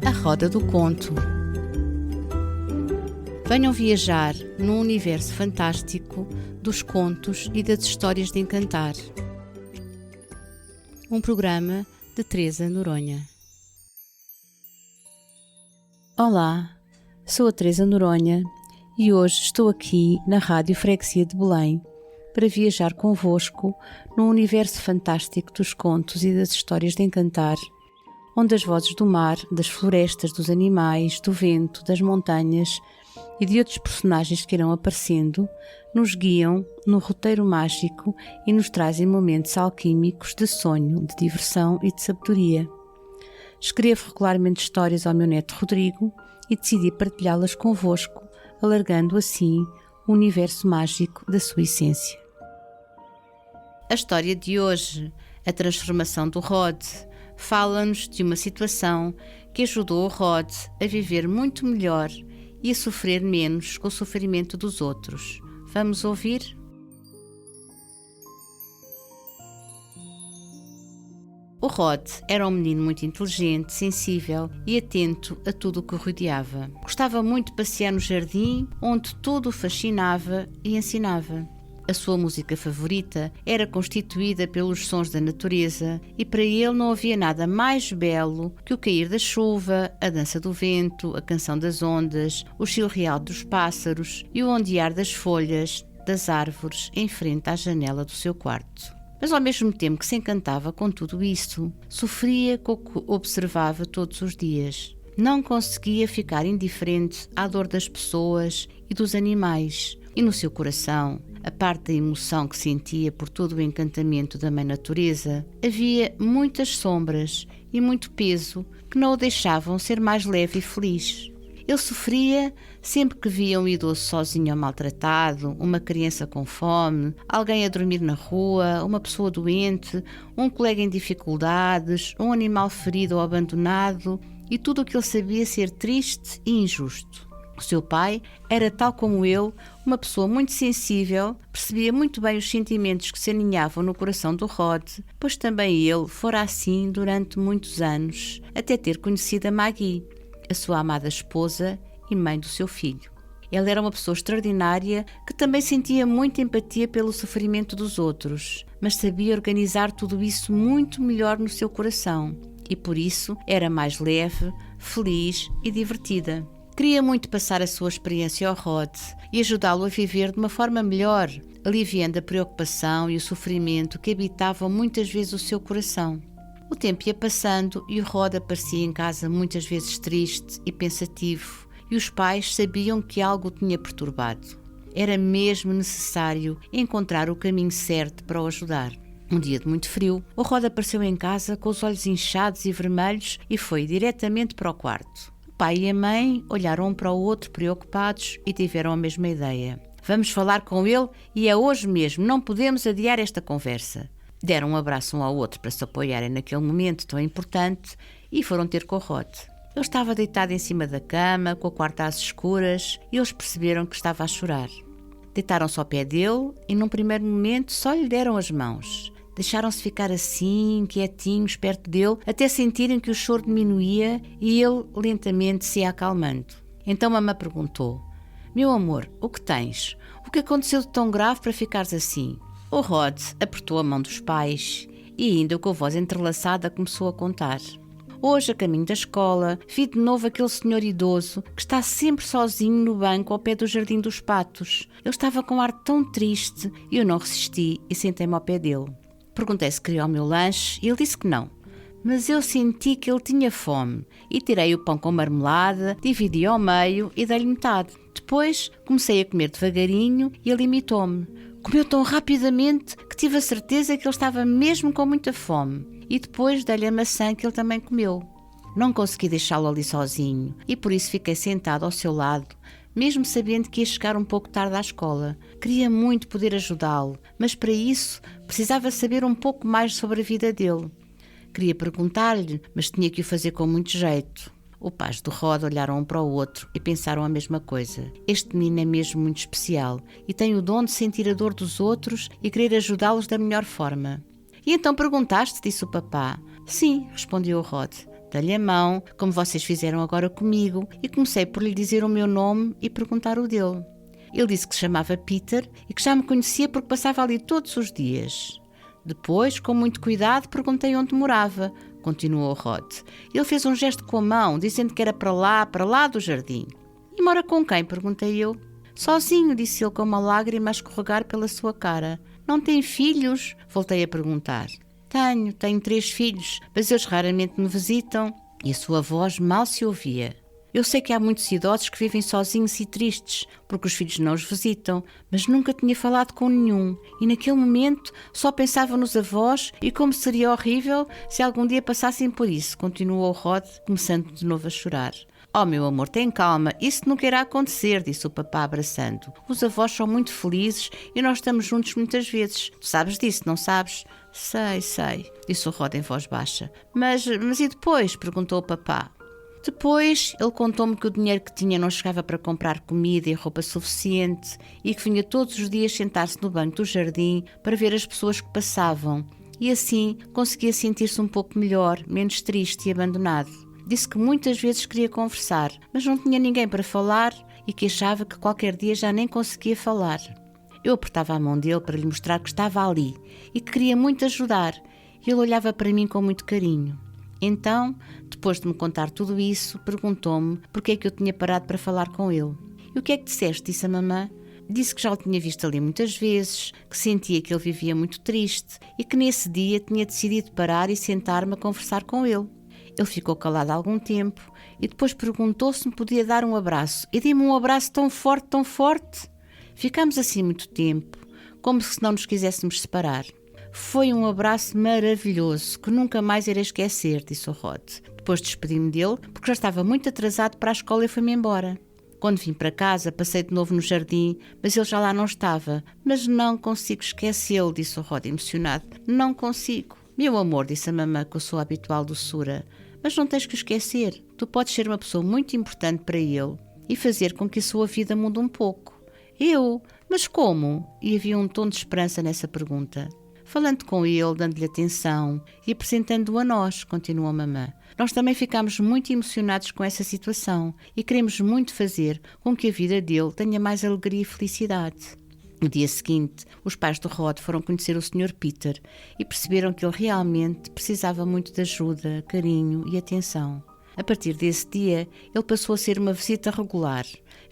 A Roda do Conto. Venham viajar num universo fantástico dos contos e das histórias de encantar. Um programa de Teresa Noronha. Olá, sou a Teresa Noronha e hoje estou aqui na Rádio Freguesia de Belém para viajar convosco num universo fantástico dos contos e das histórias de encantar, onde as vozes do mar, das florestas, dos animais, do vento, das montanhas e de outros personagens que irão aparecendo, nos guiam no roteiro mágico e nos trazem momentos alquímicos de sonho, de diversão e de sabedoria. Escrevo regularmente histórias ao meu neto Rodrigo e decidi partilhá-las convosco, alargando assim o universo mágico da sua essência. A história de hoje, a transformação do Rod, fala-nos de uma situação que ajudou o Rod a viver muito melhor e a sofrer menos com o sofrimento dos outros. Vamos ouvir? O Rod era um menino muito inteligente, sensível e atento a tudo o que o rodeava. Gostava muito de passear no jardim, onde tudo o fascinava e ensinava. A sua música favorita era constituída pelos sons da natureza e para ele não havia nada mais belo que o cair da chuva, a dança do vento, a canção das ondas, o chilrear dos pássaros e o ondear das folhas das árvores em frente à janela do seu quarto. Mas ao mesmo tempo que se encantava com tudo isso, sofria com o que observava todos os dias. Não conseguia ficar indiferente à dor das pessoas e dos animais, e no seu coração, a parte da emoção que sentia por todo o encantamento da mãe natureza, havia muitas sombras e muito peso que não o deixavam ser mais leve e feliz. Ele sofria sempre que via um idoso sozinho ou maltratado, uma criança com fome, alguém a dormir na rua, uma pessoa doente, um colega em dificuldades, um animal ferido ou abandonado, e tudo o que ele sabia ser triste e injusto. O seu pai era, tal como ele, uma pessoa muito sensível, percebia muito bem os sentimentos que se aninhavam no coração do Rod, pois também ele fora assim durante muitos anos, até ter conhecido a Maggie, a sua amada esposa e mãe do seu filho. Ela era uma pessoa extraordinária que também sentia muita empatia pelo sofrimento dos outros, mas sabia organizar tudo isso muito melhor no seu coração e por isso era mais leve, feliz e divertida. Queria muito passar a sua experiência ao Rod e ajudá-lo a viver de uma forma melhor, aliviando a preocupação e o sofrimento que habitavam muitas vezes o seu coração. O tempo ia passando e o Rod aparecia em casa muitas vezes triste e pensativo, e os pais sabiam que algo o tinha perturbado. Era mesmo necessário encontrar o caminho certo para o ajudar. Um dia de muito frio, o Rod apareceu em casa com os olhos inchados e vermelhos e foi diretamente para o quarto. O pai e a mãe olharam um para o outro preocupados e tiveram a mesma ideia. Vamos falar com ele e é hoje mesmo, não podemos adiar esta conversa. Deram um abraço um ao outro para se apoiarem naquele momento tão importante e foram ter com o Rod. Ele estava deitado em cima da cama, com a quarta às escuras, e eles perceberam que estava a chorar. Deitaram-se ao pé dele e num primeiro momento só lhe deram as mãos. Deixaram-se ficar assim, quietinhos, perto dele, até sentirem que o choro diminuía e ele lentamente se ia acalmando. Então mamã perguntou: "Meu amor, o que tens? O que aconteceu de tão grave para ficares assim?" O Rod apertou a mão dos pais e, ainda com a voz entrelaçada, começou a contar. "Hoje, a caminho da escola, vi de novo aquele senhor idoso que está sempre sozinho no banco ao pé do Jardim dos Patos. Ele estava com um ar tão triste e eu não resisti e sentei-me ao pé dele. Perguntei se queria o meu lanche e ele disse que não. Mas eu senti que ele tinha fome e tirei o pão com marmelada, dividi ao meio e dei-lhe metade. Depois comecei a comer devagarinho e ele imitou-me. Comeu tão rapidamente que tive a certeza que ele estava mesmo com muita fome. E depois dei-lhe a maçã que ele também comeu. Não consegui deixá-lo ali sozinho e por isso fiquei sentado ao seu lado, mesmo sabendo que ia chegar um pouco tarde à escola. Queria muito poder ajudá-lo, mas para isso precisava saber um pouco mais sobre a vida dele. Queria perguntar-lhe, mas tinha que o fazer com muito jeito." Os pais do Rod olharam um para o outro e pensaram a mesma coisa. Este menino é mesmo muito especial e tem o dom de sentir a dor dos outros e querer ajudá-los da melhor forma. "E então perguntaste?" disse o papá. "Sim", respondeu o Rod. Dei-lhe a mão, como vocês fizeram agora comigo, e comecei por lhe dizer o meu nome e perguntar o dele. Ele disse que se chamava Peter e que já me conhecia porque passava ali todos os dias. Depois, com muito cuidado, perguntei onde morava, continuou Rod. Ele fez um gesto com a mão, dizendo que era para lá do jardim. E mora com quem? Perguntei eu. Sozinho, disse ele com uma lágrima a escorregar pela sua cara. Não tem filhos? Voltei a perguntar. Tenho 3 filhos, mas eles raramente me visitam. E a sua voz mal se ouvia. Eu sei que há muitos idosos que vivem sozinhos e tristes, porque os filhos não os visitam, mas nunca tinha falado com nenhum, e naquele momento só pensava nos avós e como seria horrível se algum dia passassem por isso, continuou Rod, começando de novo a chorar. Oh, meu amor, tem calma, isso nunca irá acontecer, disse o papá abraçando. Os avós são muito felizes e nós estamos juntos muitas vezes. Tu sabes disso, não sabes? Sei, disse o Rod em voz baixa. Mas e depois? Perguntou o papá. Depois, ele contou-me que o dinheiro que tinha não chegava para comprar comida e roupa suficiente e que vinha todos os dias sentar-se no banco do jardim para ver as pessoas que passavam e assim conseguia sentir-se um pouco melhor, menos triste e abandonado. Disse que muitas vezes queria conversar, mas não tinha ninguém para falar e que achava que qualquer dia já nem conseguia falar. Eu apertava a mão dele para lhe mostrar que estava ali e que queria muito ajudar e ele olhava para mim com muito carinho. Então, depois de me contar tudo isso, perguntou-me porque é que eu tinha parado para falar com ele. E o que é que disseste? Disse a mamã. Disse que já o tinha visto ali muitas vezes, que sentia que ele vivia muito triste e que nesse dia tinha decidido parar e sentar-me a conversar com ele. Ele ficou calado algum tempo e depois perguntou se me podia dar um abraço. E dei-me um abraço tão forte. Ficámos assim muito tempo, como se não nos quiséssemos separar. Foi um abraço maravilhoso, que nunca mais irei esquecer, disse o Rod. Depois despedi-me dele, porque já estava muito atrasado para a escola e fui-me embora. Quando vim para casa, passei de novo no jardim, mas ele já lá não estava. Mas não consigo esquecê-lo, disse o Rod emocionado. Não consigo. Meu amor, disse a mamã com a sua habitual doçura, mas não tens que o esquecer. Tu podes ser uma pessoa muito importante para ele e fazer com que a sua vida mude um pouco. Eu? Mas como? E havia um tom de esperança nessa pergunta. Falando com ele, dando-lhe atenção e apresentando-o a nós, continuou a mamã. Nós também ficámos muito emocionados com essa situação e queremos muito fazer com que a vida dele tenha mais alegria e felicidade. No dia seguinte, os pais do Rod foram conhecer o Sr. Peter e perceberam que ele realmente precisava muito de ajuda, carinho e atenção. A partir desse dia, ele passou a ser uma visita regular,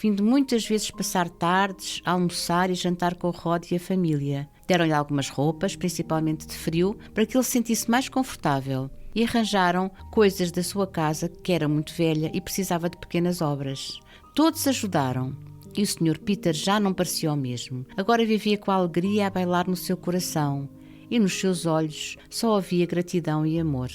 vindo muitas vezes passar tardes, almoçar e jantar com o Rod e a família. Deram-lhe algumas roupas, principalmente de frio, para que ele se sentisse mais confortável e arranjaram coisas da sua casa que era muito velha e precisava de pequenas obras. Todos ajudaram. E o Sr. Peter já não parecia o mesmo. Agora vivia com a alegria a bailar no seu coração e nos seus olhos só havia gratidão e amor.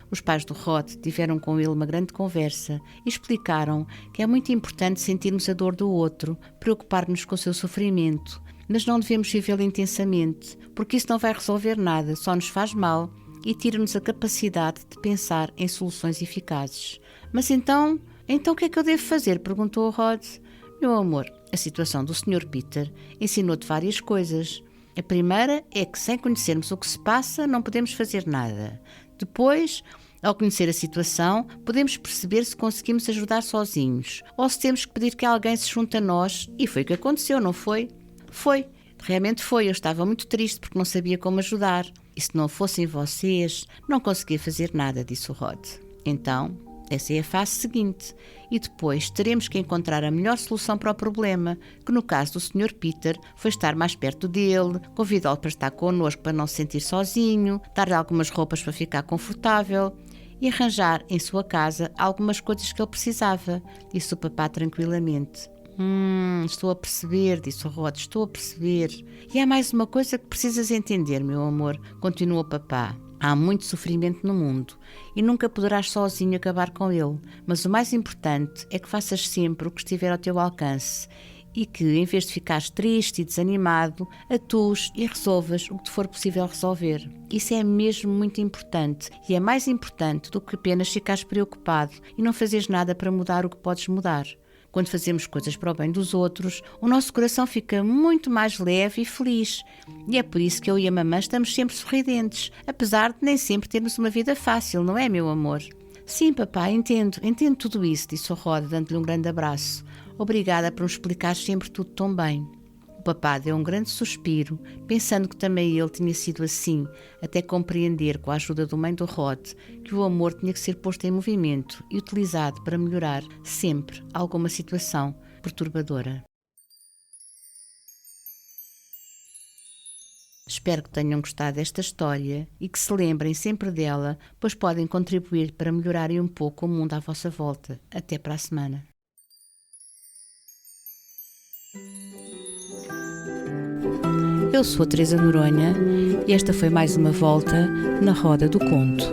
Os pais do Rod tiveram com ele uma grande conversa e explicaram que é muito importante sentirmos a dor do outro, preocupar-nos com o seu sofrimento, mas não devemos vivê-lo intensamente, porque isso não vai resolver nada, só nos faz mal e tira-nos a capacidade de pensar em soluções eficazes. Mas então o que é que eu devo fazer? Perguntou o Rod. Meu amor, a situação do Sr. Peter ensinou-te várias coisas. A primeira é que, sem conhecermos o que se passa, não podemos fazer nada. Depois, ao conhecer a situação, podemos perceber se conseguimos ajudar sozinhos ou se temos que pedir que alguém se junte a nós. E foi o que aconteceu, não foi? Foi. Realmente foi. Eu estava muito triste porque não sabia como ajudar. E se não fossem vocês, não conseguia fazer nada, disse o Rod. Então, essa é a fase seguinte. E depois teremos que encontrar a melhor solução para o problema, que no caso do Sr. Peter foi estar mais perto dele, convidá-lo para estar connosco para não se sentir sozinho, dar-lhe algumas roupas para ficar confortável e arranjar em sua casa algumas coisas que ele precisava, disse o papá tranquilamente. Estou a perceber, disse o Rod, estou a perceber. E há mais uma coisa que precisas entender, meu amor, continuou o papá. Há muito sofrimento no mundo e nunca poderás sozinho acabar com ele, mas o mais importante é que faças sempre o que estiver ao teu alcance e que, em vez de ficares triste e desanimado, atues e resolvas o que te for possível resolver. Isso é mesmo muito importante e é mais importante do que apenas ficares preocupado e não fazeres nada para mudar o que podes mudar. Quando fazemos coisas para o bem dos outros, o nosso coração fica muito mais leve e feliz. E é por isso que eu e a mamã estamos sempre sorridentes, apesar de nem sempre termos uma vida fácil, não é, meu amor? Sim, papá, entendo tudo isso, disse o Rod, dando-lhe um grande abraço. Obrigada por me explicar sempre tudo tão bem. O papá deu um grande suspiro, pensando que também ele tinha sido assim, até compreender, com a ajuda do mãe do Rod, que o amor tinha que ser posto em movimento e utilizado para melhorar sempre alguma situação perturbadora. Espero que tenham gostado desta história e que se lembrem sempre dela, pois podem contribuir para melhorarem um pouco o mundo à vossa volta. Até para a semana. Eu sou a Teresa Noronha e esta foi mais uma volta na Roda do Conto.